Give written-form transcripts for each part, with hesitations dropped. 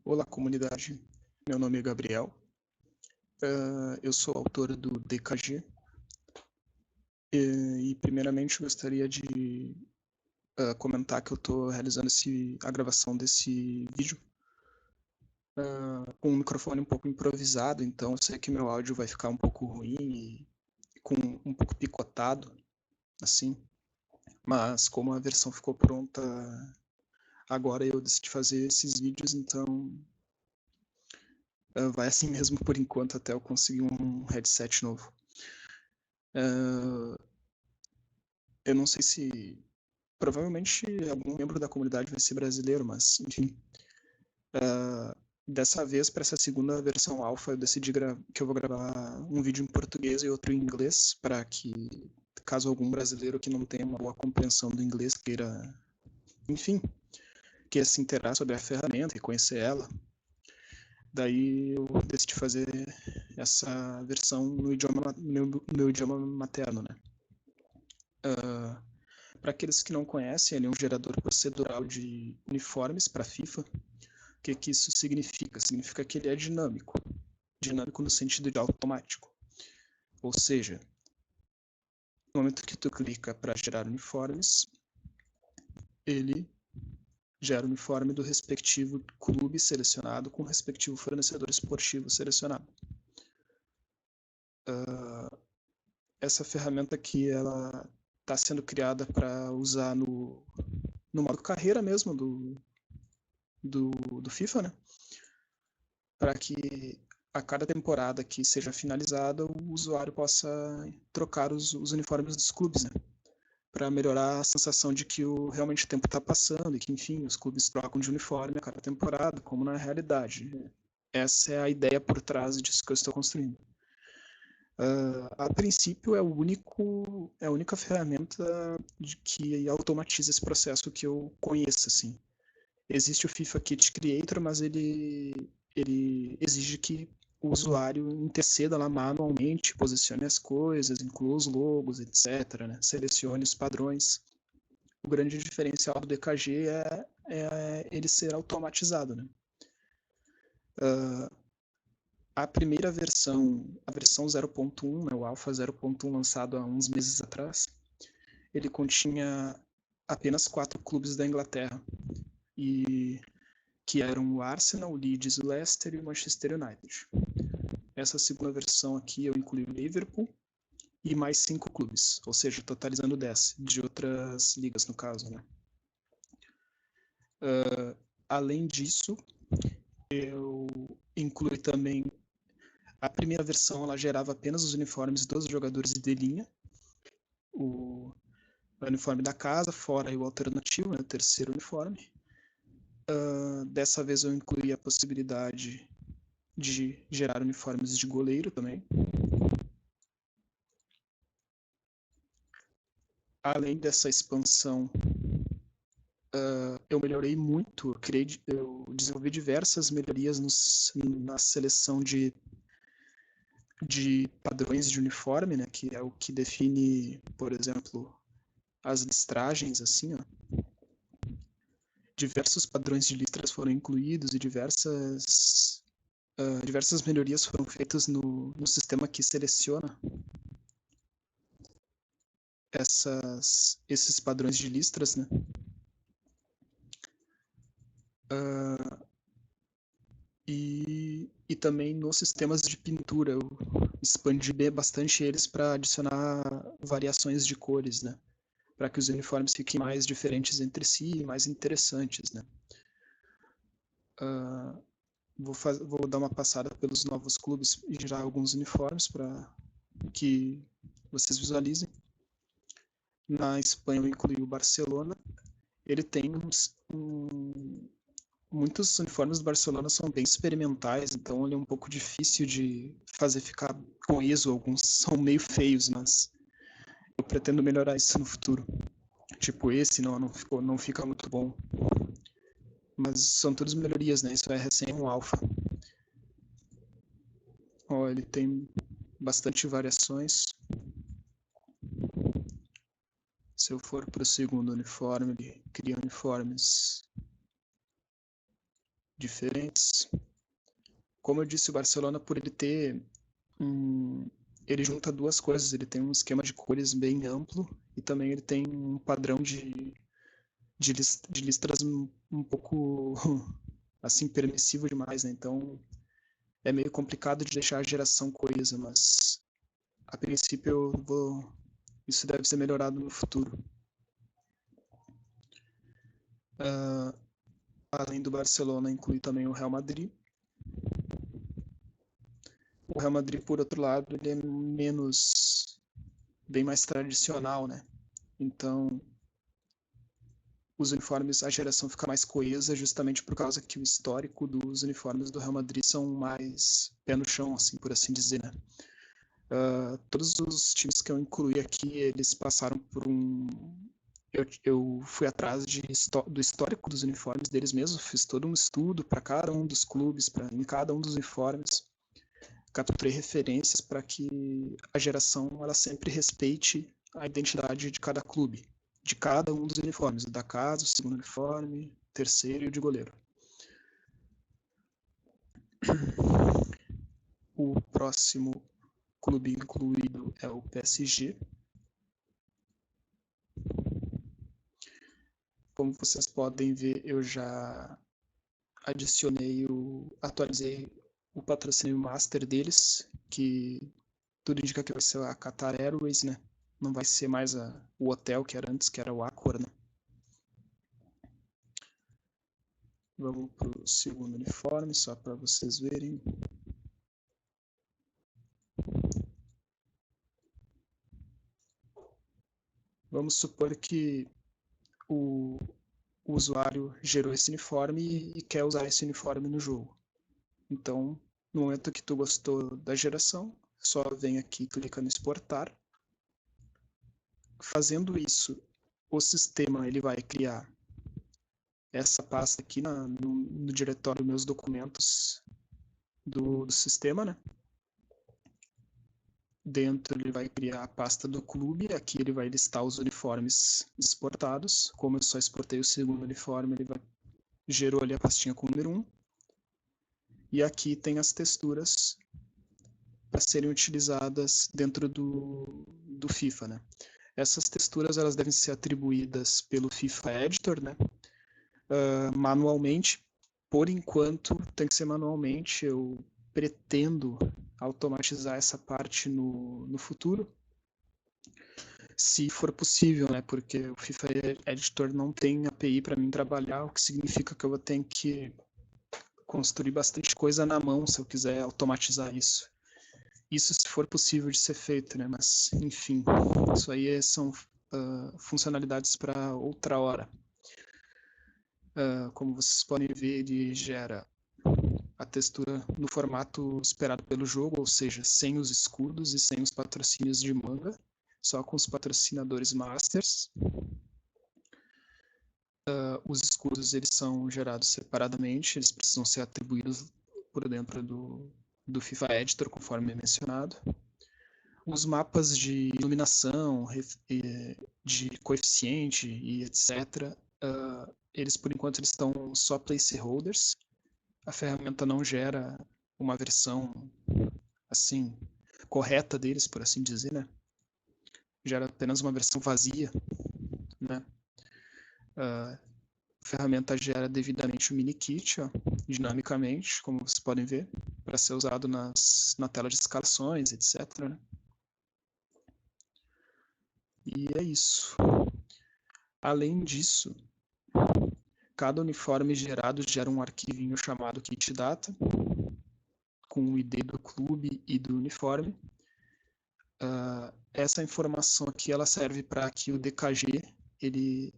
Olá, comunidade. Meu nome é Gabriel. Eu sou autor do DKG. Primeiramente, gostaria de comentar que eu estou realizando a gravação desse vídeo com um microfone um pouco improvisado, então eu sei que meu áudio vai ficar um pouco ruim e com um pouco picotado, assim. Mas como a versão ficou pronta agora, eu decidi fazer esses vídeos, então vai assim mesmo por enquanto até eu conseguir um headset novo. Eu não sei se provavelmente algum membro da comunidade vai ser brasileiro, mas enfim. Dessa vez, para essa segunda versão alfa, eu decidi que eu vou gravar um vídeo em português e outro em inglês, para que, caso algum brasileiro que não tenha uma boa compreensão do inglês queira, enfim, queira se inteirar sobre a ferramenta e conhecer ela, daí eu decidi fazer essa versão no meu idioma materno, né? Para aqueles que não conhecem, ele é um gerador procedural de uniformes para FIFA. O que isso significa? Significa que ele é dinâmico. Dinâmico no sentido de automático. Ou seja, no momento que tu clica para gerar uniformes, ele gera o uniforme do respectivo clube selecionado com o respectivo fornecedor esportivo selecionado. Essa ferramenta aqui, ela está sendo criada para usar no modo carreira mesmo do FIFA, né? Para que a cada temporada que seja finalizada, o usuário possa trocar os uniformes dos clubes, né? Para melhorar a sensação de que realmente o tempo está passando e que, enfim, os clubes trocam de uniforme a cada temporada, como na realidade. Essa é a ideia por trás disso que eu estou construindo. A princípio, é a única ferramenta que automatiza esse processo que eu conheço, assim. Existe o FIFA Kit Creator, mas ele exige que o usuário interceda lá manualmente, posicione as coisas, inclua os logos, etc., né? Selecione os padrões. O grande diferencial do DKG é ele ser automatizado, né? A primeira versão, a versão 0.1, né, o Alpha 0.1 lançado há uns meses atrás, ele continha apenas 4 clubes da Inglaterra, e que eram o Arsenal, o Leeds, o Leicester e o Manchester United. Essa segunda versão aqui eu incluí o Liverpool e mais 5 clubes, ou seja, totalizando 10, de outras ligas no caso, né? Além disso, eu incluí também a primeira versão, ela gerava apenas os uniformes dos jogadores de linha, o uniforme da casa, fora o alternativo, né, o terceiro uniforme. Dessa vez eu incluí a possibilidade de gerar uniformes de goleiro também. Além dessa expansão, eu melhorei muito, eu desenvolvi diversas melhorias na seleção de padrões de uniforme, né, que é o que define, por exemplo, as listragens, assim, ó. Diversos padrões de listras foram incluídos e diversas melhorias foram feitas no sistema que seleciona esses padrões de listras, né? E também nos sistemas de pintura, eu expandi bastante eles para adicionar variações de cores, né? Para que os uniformes fiquem mais diferentes entre si e mais interessantes, né? Vou dar uma passada pelos novos clubes e gerar alguns uniformes para que vocês visualizem. Na Espanha eu incluí o Barcelona. Ele tem muitos uniformes do Barcelona são bem experimentais, então ele é um pouco difícil de fazer ficar coeso. Alguns são meio feios, mas eu pretendo melhorar isso no futuro. Tipo esse, não fica muito bom. Mas são todas melhorias, né? Isso é recém um alfa. Ó, ele tem bastante variações. Se eu for para o segundo uniforme, ele cria uniformes diferentes. Como eu disse, o Barcelona, por ele ter ele junta duas coisas. Ele tem um esquema de cores bem amplo e também ele tem um padrão de listras um pouco assim permissivo demais, né? Então é meio complicado de deixar a geração coesa, mas a princípio isso deve ser melhorado no futuro. Além do Barcelona, inclui também o Real Madrid. O Real Madrid, por outro lado, ele é bem mais tradicional, né? Então, os uniformes, a geração fica mais coesa justamente por causa que o histórico dos uniformes do Real Madrid são mais pé no chão, assim, por assim dizer, né? Todos os times que eu incluí aqui, eles passaram por eu fui atrás do histórico dos uniformes deles mesmos, fiz todo um estudo para cada um dos clubes, em cada um dos uniformes, capturei referências para que a geração ela sempre respeite a identidade de cada clube, de cada um dos uniformes, o da casa, o segundo uniforme, terceiro e o de goleiro. O próximo clube incluído é o PSG. Como vocês podem ver, eu já atualizei o patrocínio master deles, que tudo indica que vai ser a Qatar Airways, né? Não vai ser mais o hotel que era antes, que era o Accor, né? Vamos para o segundo uniforme, só para vocês verem. Vamos supor que o usuário gerou esse uniforme e quer usar esse uniforme no jogo. Então, no momento que tu gostou da geração, só vem aqui, clica no exportar. Fazendo isso, o sistema ele vai criar essa pasta aqui no diretório meus documentos do sistema, né? Dentro ele vai criar a pasta do clube, aqui ele vai listar os uniformes exportados. Como eu só exportei o segundo uniforme, ele gerou ali a pastinha com o número 1. E aqui tem as texturas para serem utilizadas dentro do FIFA, né? Essas texturas elas devem ser atribuídas pelo FIFA Editor, né? Manualmente. Por enquanto tem que ser manualmente. Eu pretendo automatizar essa parte no futuro, se for possível, né? Porque o FIFA Editor não tem API para mim trabalhar, o que significa que eu vou ter que construir bastante coisa na mão se eu quiser automatizar isso. Isso se for possível de ser feito, né? Mas, enfim, isso aí são funcionalidades para outra hora. Como vocês podem ver, ele gera a textura no formato esperado pelo jogo, ou seja, sem os escudos e sem os patrocínios de manga, só com os patrocinadores masters. Os escudos eles são gerados separadamente, eles precisam ser atribuídos por dentro do FIFA Editor, conforme mencionado. Os mapas de iluminação, de coeficiente e etc., eles por enquanto eles estão só placeholders. A ferramenta não gera uma versão assim correta deles, por assim dizer, né? Gera apenas uma versão vazia, né? A ferramenta gera devidamente o mini kit, ó, dinamicamente, como vocês podem ver, para ser usado na tela de escalações, etc., né? E é isso. Além disso, cada uniforme gerado gera um arquivinho chamado kitData, com o ID do clube e do uniforme. Essa informação aqui ela serve para que o DKG ele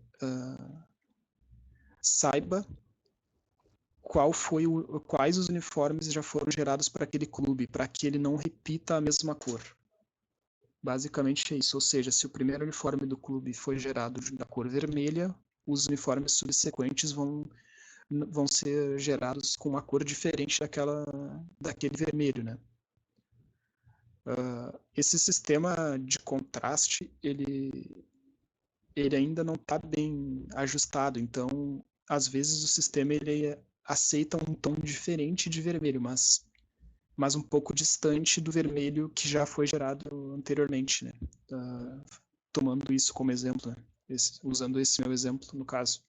saiba quais os uniformes já foram gerados para aquele clube, para que ele não repita a mesma cor. Basicamente é isso, ou seja, se o primeiro uniforme do clube foi gerado da cor vermelha, os uniformes subsequentes vão ser gerados com uma cor diferente daquele vermelho, né? Esse sistema de contraste, ele ainda não está bem ajustado, então, às vezes o sistema aceita um tom diferente de vermelho, mas um pouco distante do vermelho que já foi gerado anteriormente, né? Tomando isso como exemplo, né? Usando esse meu exemplo no caso.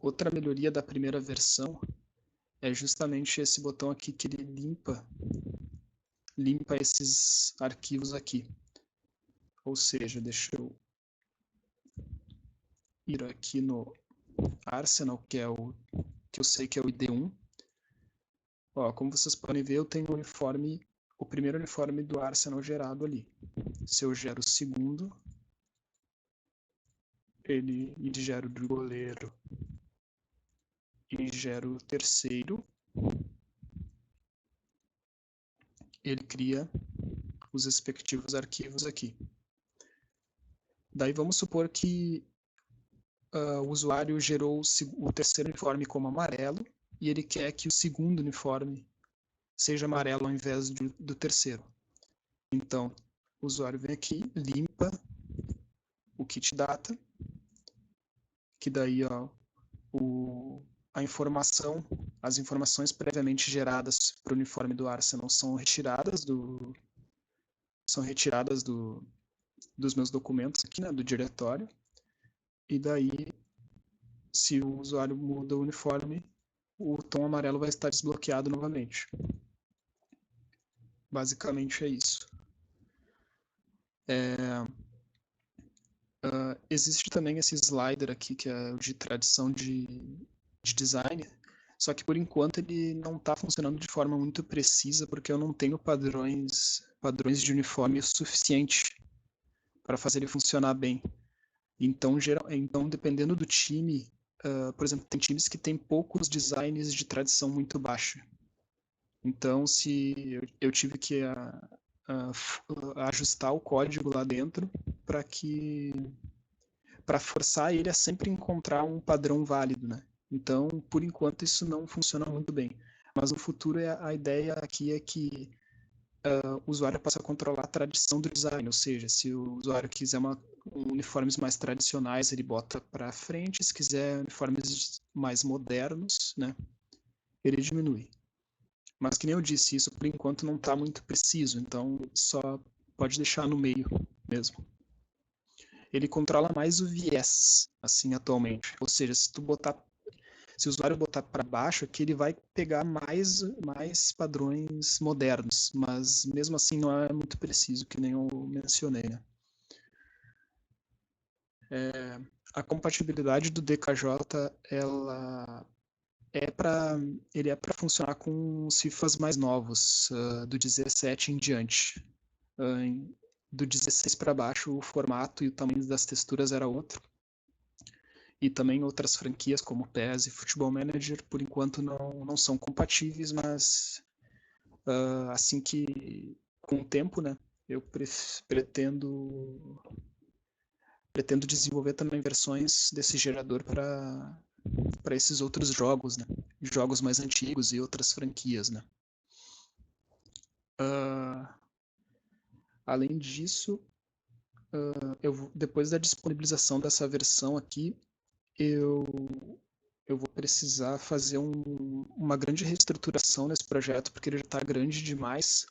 Outra melhoria da primeira versão é justamente esse botão aqui que ele limpa esses arquivos aqui. Ou seja, deixa eu ir aqui no Arsenal, que eu sei que é o ID1. Ó, como vocês podem ver, eu tenho o primeiro uniforme do Arsenal gerado ali. Se eu gero o segundo, ele gera o do goleiro e gera o terceiro, ele cria os respectivos arquivos aqui. Daí vamos supor que o usuário gerou o terceiro uniforme como amarelo e ele quer que o segundo uniforme seja amarelo ao invés do terceiro. Então, o usuário vem aqui, limpa o kit data, que daí ó, as informações previamente geradas para o uniforme do Arsenal são retiradas dos meus documentos aqui, né, do diretório. E daí, se o usuário muda o uniforme, o tom amarelo vai estar desbloqueado novamente. Basicamente é isso. Existe também esse slider aqui, que é o de tradição de design, só que por enquanto ele não está funcionando de forma muito precisa, porque eu não tenho padrões de uniforme o suficiente para fazer ele funcionar bem. Então, dependendo do time, por exemplo, tem times que têm poucos designs de tradição muito baixa. Então, se eu tive que ajustar o código lá dentro para forçar ele a sempre encontrar um padrão válido, né? Então, por enquanto, isso não funciona muito bem. Mas no futuro, a ideia aqui é que o usuário possa controlar a tradição do design, ou seja, se o usuário quiser uniformes mais tradicionais, ele bota para frente, se quiser uniformes mais modernos, né, ele diminui. Mas que nem eu disse, isso por enquanto não está muito preciso, então só pode deixar no meio mesmo. Ele controla mais o viés, assim, atualmente. Ou seja, se o usuário botar para baixo, aqui ele vai pegar mais padrões modernos, mas mesmo assim não é muito preciso, que nem eu mencionei, né? A compatibilidade do DKJ, ele é para funcionar com os FIFAs mais novos, do 17 em diante. Do 16 para baixo, o formato e o tamanho das texturas era outro. E também outras franquias como PES e Football Manager, por enquanto não são compatíveis, mas assim que, com o tempo, né, eu pretendo desenvolver também versões desse gerador para esses outros jogos, né, jogos mais antigos e outras franquias, né. Além disso, depois da disponibilização dessa versão aqui, eu vou precisar fazer uma grande reestruturação nesse projeto, porque ele já está grande demais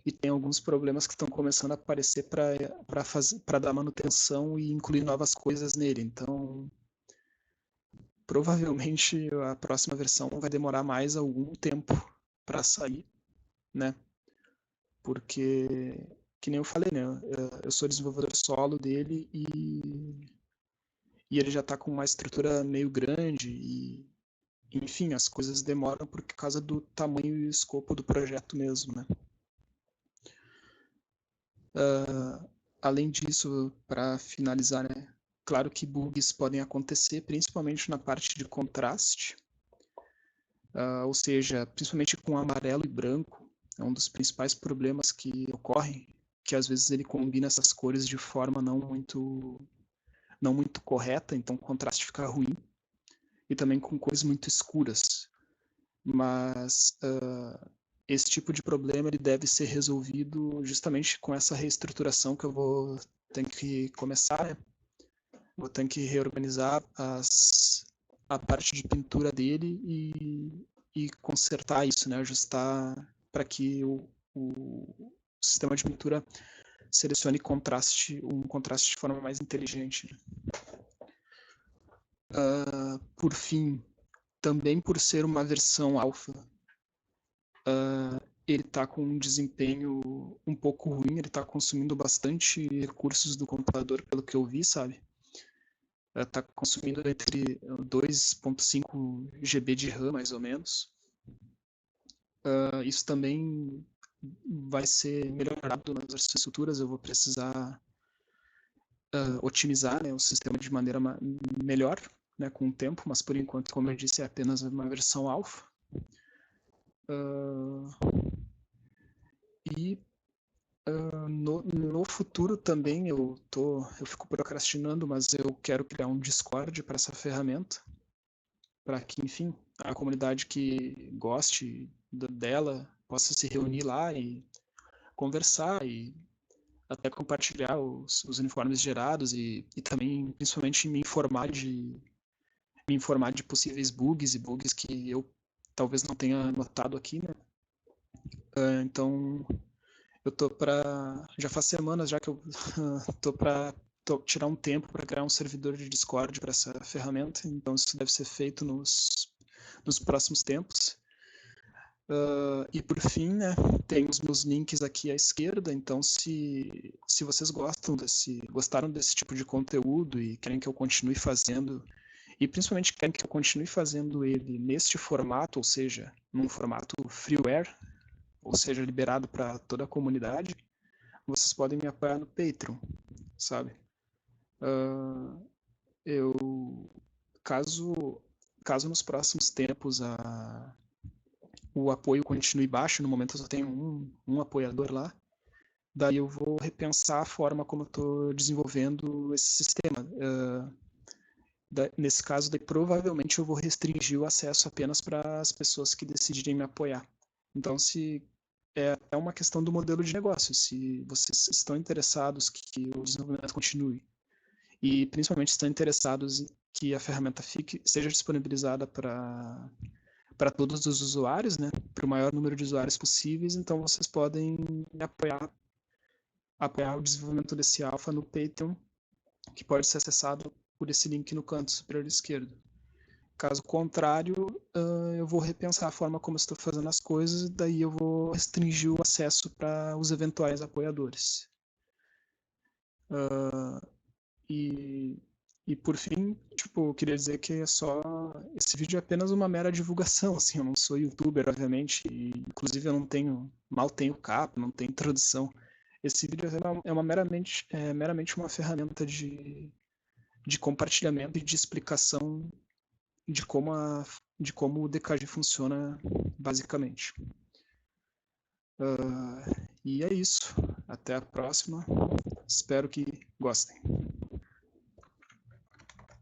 e tem alguns problemas que estão começando a aparecer para dar manutenção e incluir novas coisas nele. Então, provavelmente a próxima versão vai demorar mais algum tempo para sair, né? Porque, que nem eu falei, né? Eu sou desenvolvedor solo dele e ele já está com uma estrutura meio grande e, enfim, as coisas demoram por causa do tamanho e escopo do projeto mesmo, né? Além disso, para finalizar, né? Claro que bugs podem acontecer, principalmente na parte de contraste, ou seja, principalmente com amarelo e branco, é um dos principais problemas que ocorrem, que às vezes ele combina essas cores de forma não muito correta, então o contraste fica ruim, e também com cores muito escuras. Mas esse tipo de problema ele deve ser resolvido justamente com essa reestruturação que eu vou ter que começar, né? Vou ter que reorganizar a parte de pintura dele e consertar isso, né? Ajustar para que o sistema de pintura selecione um contraste de forma mais inteligente. Por fim, também por ser uma versão alfa, ele está com um desempenho um pouco ruim, ele está consumindo bastante recursos do computador, pelo que eu vi, sabe? Está consumindo entre 2.5 GB de RAM, mais ou menos. Isso também vai ser melhorado nas versões futuras, eu vou precisar otimizar, né, o sistema de maneira melhor, né, com o tempo, mas por enquanto, como eu disse, é apenas uma versão alfa. E no futuro também eu fico procrastinando, mas eu quero criar um Discord para essa ferramenta, para que, enfim, a comunidade que goste dela possa se reunir lá e conversar e até compartilhar os uniformes gerados e também, principalmente, me informar de possíveis bugs e bugs que eu talvez não tenha notado aqui, né? Então, eu tô para já faz semanas já que eu tô para tirar um tempo para criar um servidor de Discord para essa ferramenta, então isso deve ser feito nos próximos tempos. E por fim, né, tem os meus links aqui à esquerda, então se vocês gostaram desse tipo de conteúdo e querem que eu continue fazendo, e principalmente querem que eu continue fazendo ele neste formato, ou seja, num formato freeware, ou seja, liberado para toda a comunidade, vocês podem me apoiar no Patreon, sabe? Caso nos próximos tempos o apoio continue baixo, no momento eu só tenho um apoiador lá, daí eu vou repensar a forma como eu estou desenvolvendo esse sistema. Nesse caso, daí, provavelmente eu vou restringir o acesso apenas para as pessoas que decidirem me apoiar. Então, se é uma questão do modelo de negócio, se vocês estão interessados que o desenvolvimento continue e principalmente estão interessados em que a ferramenta seja disponibilizada para todos os usuários, né, para o maior número de usuários possíveis, então vocês podem apoiar o desenvolvimento desse alpha no Patreon, que pode ser acessado por esse link no canto superior esquerdo. Caso contrário, eu vou repensar a forma como estou fazendo as coisas, daí eu vou restringir o acesso para os eventuais apoiadores. E por fim, tipo, eu queria dizer que esse vídeo é apenas uma mera divulgação, assim, eu não sou youtuber, obviamente, e inclusive eu mal tenho capa, não tenho introdução. Esse vídeo é meramente uma ferramenta de compartilhamento e de explicação de como o DKG funciona, basicamente. E é isso. Até a próxima. Espero que gostem.